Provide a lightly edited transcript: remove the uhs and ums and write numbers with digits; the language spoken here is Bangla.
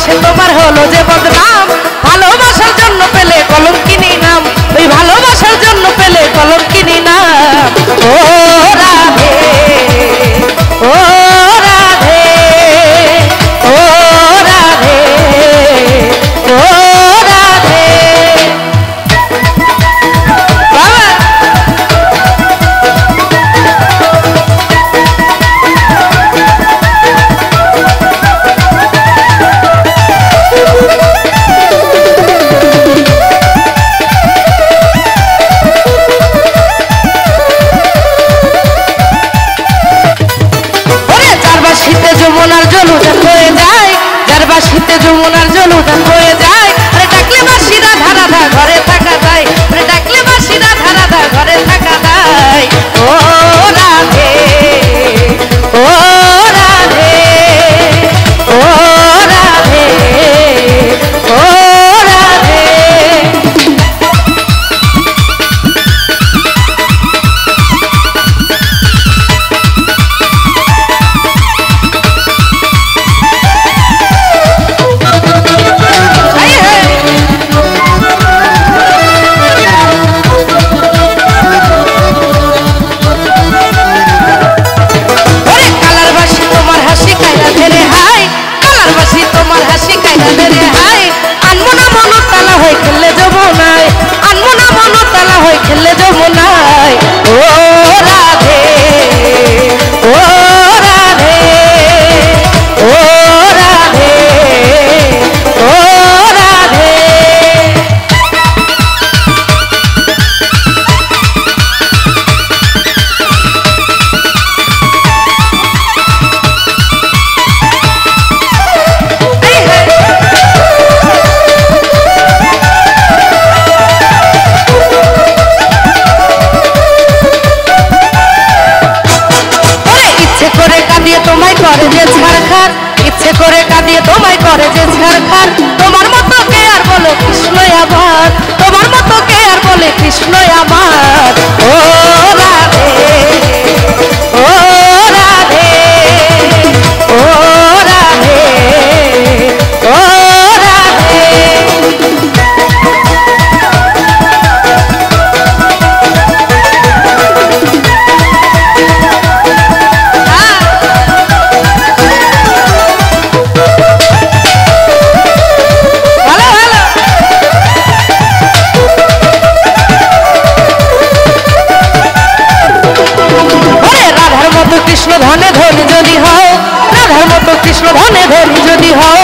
ভালোবেসে তোমার হলো যে বদনাম, ভালোবাসার জন্য পেলে কলঙ্কিনী নাম, ওই ভালোবাসার জন্য পেলে কলঙ্কিনী নাম। ও রাধে, ও রাধে, ও রাধে, ও রাধে। বাবা যমুনার জলুদান হয়ে যায়, যার বাসিতে যমুনার জলুদান হয়ে যায়। আরে ডাকলে বাসি রাধা রাধা ঘরে থাকা যায়, আরে ডাকলে বাসি রাধা রাধা ঘরে থাকা যায়। ও রাধে, ও রাধে, ও রাধে, ও রাধে। ইচ্ছে করে কাঁদিয়ে তোমায় করে যে ছাড়খার, তোমার মতো কে আর বলে কৃষ্ণ আমার, তোমার মতো কে আর বলে কৃষ্ণ আমার। ও রাধে, ও রাধে, ও রাধে, ও রাধে। কৃষ্ণ ধনে ধনী যদি হও, রাধার মতো কৃষ্ণ ধনে ধনী যদি হও,